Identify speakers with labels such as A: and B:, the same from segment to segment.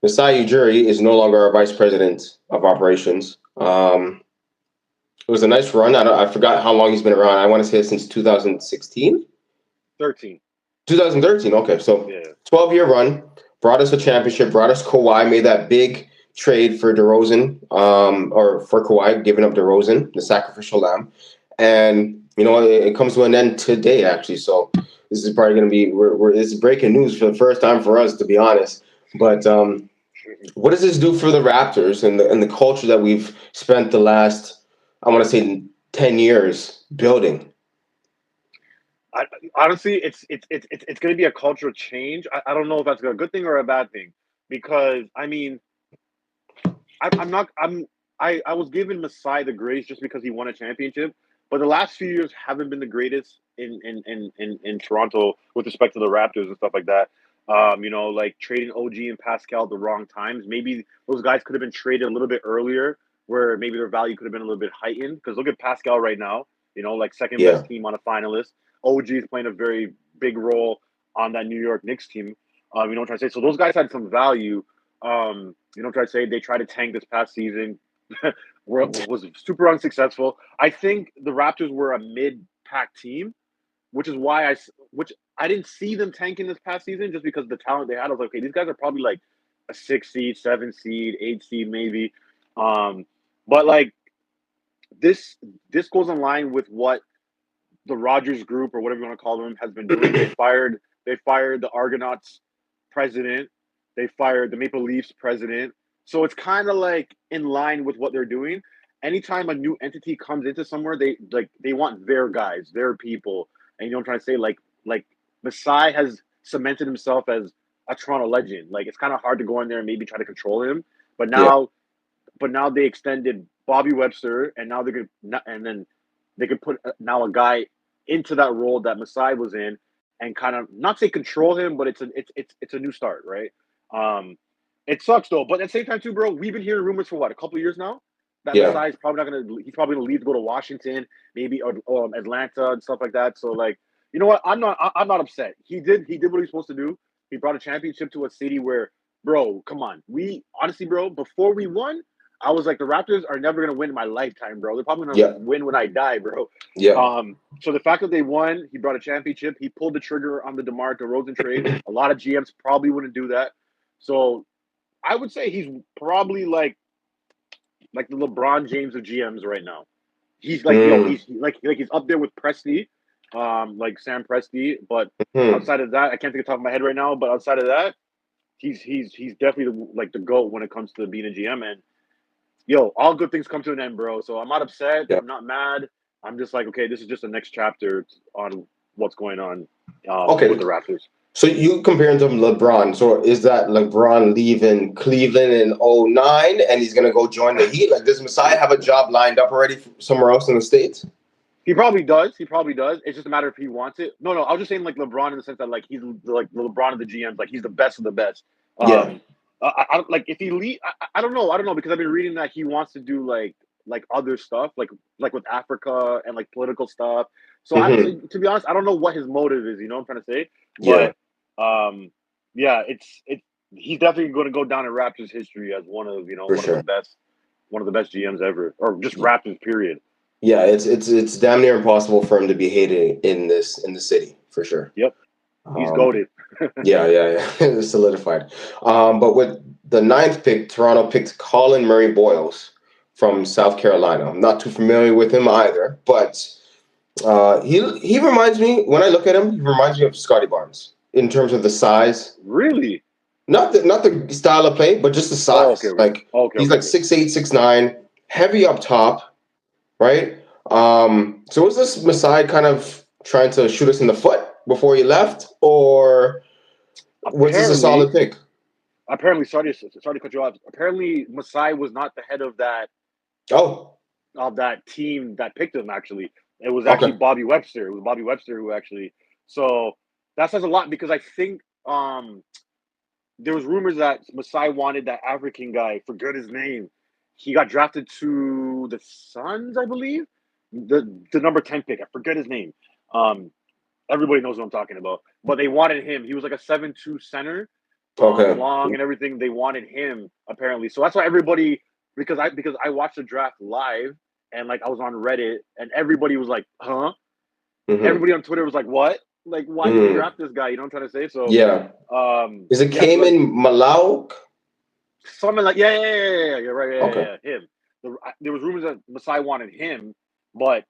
A: Masai Ujiri is no longer our vice president of operations. It was a nice run. I forgot how long he's been around. I want to say since 2016,
B: 13.
A: 2013. Okay, so
B: Yeah.
A: 12-year run brought us a championship. Brought us Kawhi. Made that big trade for DeRozan, or for Kawhi, giving up DeRozan, the sacrificial lamb, and it comes to an end today actually. So this is probably going to be this is breaking news for the first time for us, to be honest. But what does this do for the Raptors and the culture that we've spent the last, I want to say, 10 years building?
B: I, Honestly, it's going to be a cultural change. I don't know if that's a good thing or a bad thing, because I mean, I'm not I was giving Masai the grace just because he won a championship, but the last few years haven't been the greatest in Toronto with respect to the Raptors and stuff like that. Like trading OG and Pascal at the wrong times. Maybe those guys could have been traded a little bit earlier, where maybe their value could have been a little bit heightened. Because look at Pascal right now. Like second
A: Yeah,
B: best team on a finalist. OG is playing a very big role on that New York Knicks team. What I'm trying to say. So those guys had some value. Try to say they tried to tank this past season, was super unsuccessful. I think the Raptors were a mid-pack team, which is why which I didn't see them tanking this past season just because of the talent they had. I was like, okay, these guys are probably like a 6 seed, 7 seed, 8 seed, maybe. Um, but like this goes in line with what the Rogers Group or whatever you want to call them has been doing. They fired the Argonauts president. They fired the Maple Leafs president. So it's kind of like in line with what they're doing. Anytime a new entity comes into somewhere, they want their guys, their people. And I'm trying to say like Masai has cemented himself as a Toronto legend. Like it's kind of hard to go in there and maybe try to control him. But
A: yeah,
B: now they extended Bobby Webster, and now and then they could put now a guy into that role that Masai was in, and kind of not say control him, but it's a new start, right? Um, it sucks though, but at the same time too, bro, we've been hearing rumors for what, a couple of years now that
A: yeah.
B: Masai is probably not gonna he's probably gonna leave to go to Washington, maybe or Atlanta and stuff like that. So like, you know what? I'm not upset. He did what he's supposed to do. He brought a championship to a city where, bro, come on. We honestly, bro, before we won, I was like, the Raptors are never gonna win in my lifetime, bro. They're probably gonna
A: Yeah,
B: win when I die, bro.
A: yeah.
B: So the fact that they won, he brought a championship. He pulled the trigger on the DeMar DeRozan trade. A lot of GMs probably wouldn't do that. So I would say he's probably like the LeBron James of GMs right now. He's like, yo,
A: Mm,
B: he's up there with Presti, like Sam Presti. But
A: hmm.
B: outside of that, I can't think of the top of my head right now. But outside of that, he's definitely the GOAT when it comes to being a GM. And yo, all good things come to an end, bro. So I'm not upset.
A: Yeah.
B: I'm not mad. I'm just like, okay, this is just the next chapter on what's going on with
A: Okay.
B: the Raptors.
A: So you comparing them to LeBron. So is that LeBron leaving Cleveland in '09 and he's gonna go join the Heat? Like, does Messiah have a job lined up already somewhere else in the States?
B: He probably does. He probably does. It's just a matter if he wants it. No, I was just saying like LeBron in the sense that like he's like the LeBron of the GMs. Like he's the best of the best.
A: Yeah.
B: Um, like if he leave, I don't know. I don't know because I've been reading that he wants to do like other stuff, like with Africa and like political stuff. So
A: Hmm.
B: to be honest, I don't know what his motive is. You know what I'm trying to say?
A: Yeah,
B: But yeah, he's definitely going to go down in Raptors history as
A: for sure.
B: one of the best GMs ever, or just Raptors period.
A: Yeah, it's damn near impossible for him to be hated in the city for sure.
B: Yep, he's
A: Um,
B: goaded.
A: yeah. It's solidified. But with the ninth pick, Toronto picked Colin Murray Boyles from South Carolina. I'm not too familiar with him either, but he reminds me, when I look at him, he reminds me of Scotty Barnes in terms of the size.
B: Really?
A: Not the style of play, but just the
B: Oh, okay,
A: size.
B: okay,
A: Like
B: okay,
A: he's
B: okay,
A: like
B: okay.
A: 6'8", 6'9", heavy up top, right? So was this Masai kind of trying to shoot us in the foot before he left, or was this a
B: Apparently,
A: solid pick?
B: sorry to cut you off. Apparently, Masai was not the head
A: Oh,
B: of that team that picked him. Actually, it was actually
A: okay.
B: Bobby Webster. It was Bobby Webster who actually. So that says a lot because I think there was rumors that Masai wanted that African guy. Forget his name. He got drafted to the Suns, I believe. The number 10 pick. I forget his name. Um, Everybody knows what I'm talking about. But they wanted him. He was like a 7'2" center.
A: Okay.
B: long and everything. They wanted him apparently, so that's why everybody because I watched the draft live and like I was on Reddit and everybody was like, huh?
A: Mm-hmm.
B: Everybody on Twitter was like, what? Like, why did you
A: Mm.
B: draft this guy? You know what I'm trying to say? So,
A: Yeah. Is it
B: yeah. So like
A: Cayman Malauk?
B: something like yeah. You're right.
A: Okay.
B: Yeah. Him. There was rumors that Masai wanted him, but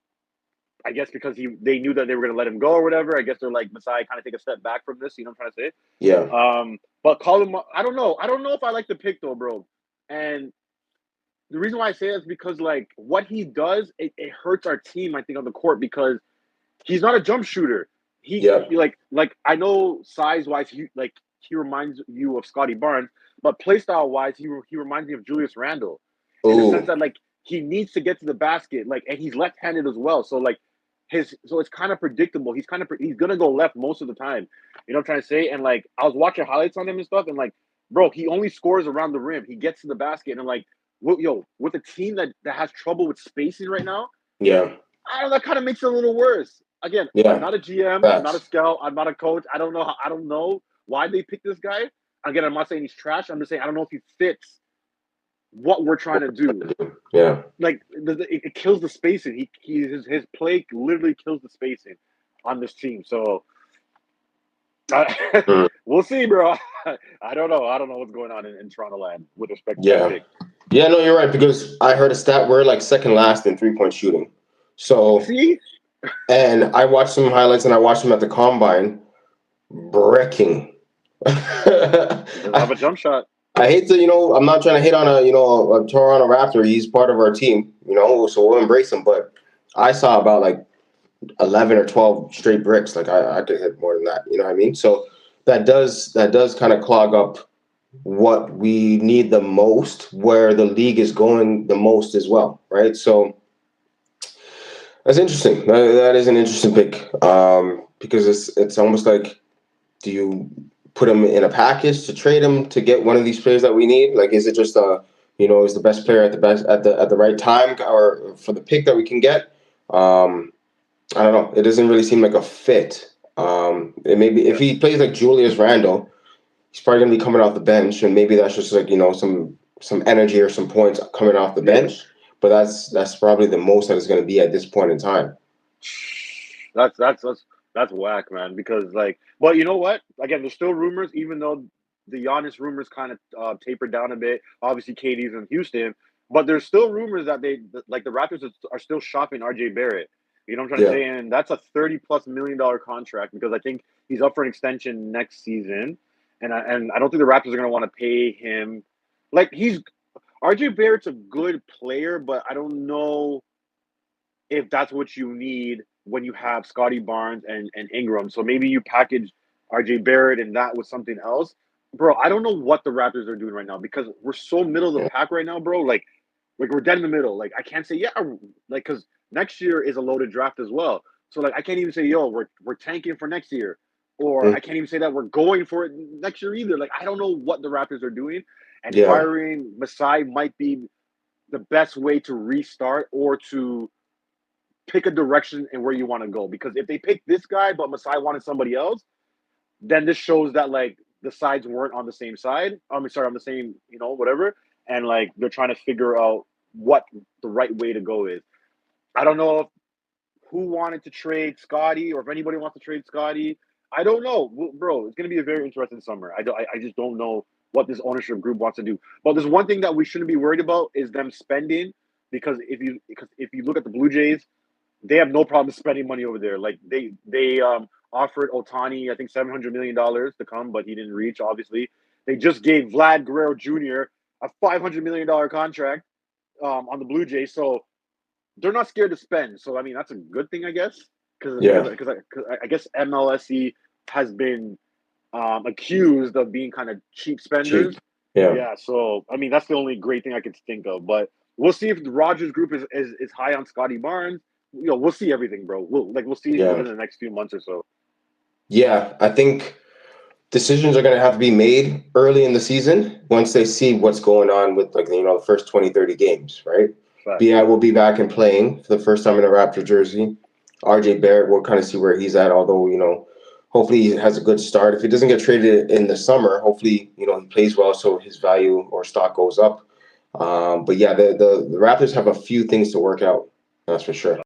B: I guess because they knew that they were going to let him go or whatever. I guess they're like Masai kind of take a step back from this. You know what I'm trying to say?
A: Yeah.
B: But call him. I don't know. I don't know if I like the pick though, bro. And the reason why I say that is because like what he does, it hurts our team. I think on the court because he's not a jump shooter.
A: Yeah.
B: He like I know size wise, he reminds you of Scotty Barnes, but play style wise, he reminds me of Julius Randle, in the sense
A: Ooh.
B: that like he needs to get to the basket, like, and he's left handed as well. So like so it's kind of predictable. He's gonna go left most of the time. You know what I'm trying to say? And like I was watching highlights on him and stuff, and like, bro, he only scores around the rim. He gets to the basket, and like, with a team that has trouble with spacing right now,
A: Yeah.
B: I don't know, that kind of makes it a little worse. Again, I'm
A: Yeah.
B: not a GM, I'm not a
A: Facts.
B: scout, I'm not a coach. I don't know why they picked this guy. Again, I'm not saying he's trash. I'm just saying I don't know if he fits what we're trying to do.
A: Yeah.
B: Like it kills the spacing. His play literally kills the spacing on this team. So
A: Mm.
B: we'll see, bro. I don't know. I don't know what's going on in Toronto land with respect to that
A: Yeah.
B: pick.
A: Yeah, no, you're right, because I heard a stat we're like second last in 3-point shooting. So,
B: See,
A: and I watched some highlights and I watched him at the combine breaking.
B: he doesn't have a jump shot.
A: I hate to, I'm not trying to hit on a Toronto Raptor. He's part of our team, so we'll embrace him. But I saw about like 11 or 12 straight bricks. Like I could hit more than that. You know what I mean? So that does kind of clog up what we need the most, where the league is going the most as well, right? So that's interesting. That is an interesting pick, because it's almost like, do you put him in a package to trade him to get one of these players that we need? Like, is it just is the best player at the right time, or for the pick that we can get? I don't know. It doesn't really seem like a fit. It maybe if
B: Yeah,
A: he plays like Julius Randle, he's probably gonna be coming off the bench, and maybe that's just like some energy or some points coming off the
B: yeah.
A: bench. But that's probably the most that it's gonna be at this point in time.
B: That's whack, man. Because like, but you know what? Again, there's still rumors, even though the Giannis rumors kind of tapered down a bit. Obviously, KD's in Houston, but there's still rumors that the Raptors are still shopping RJ Barrett. You know what I'm trying to
A: Yeah,
B: say? And that's a $30+ million contract because I think he's up for an extension next season, and I don't think the Raptors are going to want to pay him. Like he's RJ Barrett's a good player, but I don't know if that's what you need when you have Scotty Barnes and Ingram. So maybe you package RJ Barrett and that with something else. Bro, I don't know what the Raptors are doing right now because we're so middle of the
A: yeah,
B: pack right now, bro. Like we're dead in the middle. Like I can't say yeah, like because next year is a loaded draft as well. So like I can't even say yo, we're tanking for next year, or
A: mm,
B: I can't even say that we're going for it next year either. Like I don't know what the Raptors are doing, and
A: yeah,
B: firing Masai might be the best way to restart or to pick a direction and where you want to go. Because if they pick this guy, but Masai wanted somebody else, then this shows that like the sides weren't on the same side. Sorry, on the same, whatever. And like they're trying to figure out what the right way to go is. I don't know if who wanted to trade Scotty or if anybody wants to trade Scotty. I don't know, bro. It's gonna be a very interesting summer. I just don't know what this ownership group wants to do. But there's one thing that we shouldn't be worried about is them spending because if you look at the Blue Jays, they have no problem spending money over there. Like they offered Otani, I think $700 million to come, but he didn't reach. Obviously, they just gave Vlad Guerrero Jr. a $500 million contract on the Blue Jays, so they're not scared to spend. So I mean, that's a good thing, I guess,
A: yeah.
B: because I guess MLSE has been accused of being kind of cheap
A: Cheap.
B: spenders.
A: Yeah,
B: Yeah, so I mean, that's the only great thing I could think of. But we'll see if the Rogers group is high on Scotty Barnes. We'll see everything, bro. We'll see
A: yeah,
B: within the next few months or so.
A: yeah. I think decisions are going to have to be made early in the season once they see what's going on with, like, the first 20, 30 games, right?
B: Facts.
A: Bi will be back and playing for the first time in a Raptor jersey. RJ Barrett, we'll kind of see where he's at, although hopefully he has a good start. If he doesn't get traded in the summer, hopefully, he plays well so his value or stock goes up. But yeah, the Raptors have a few things to work out. That's for sure.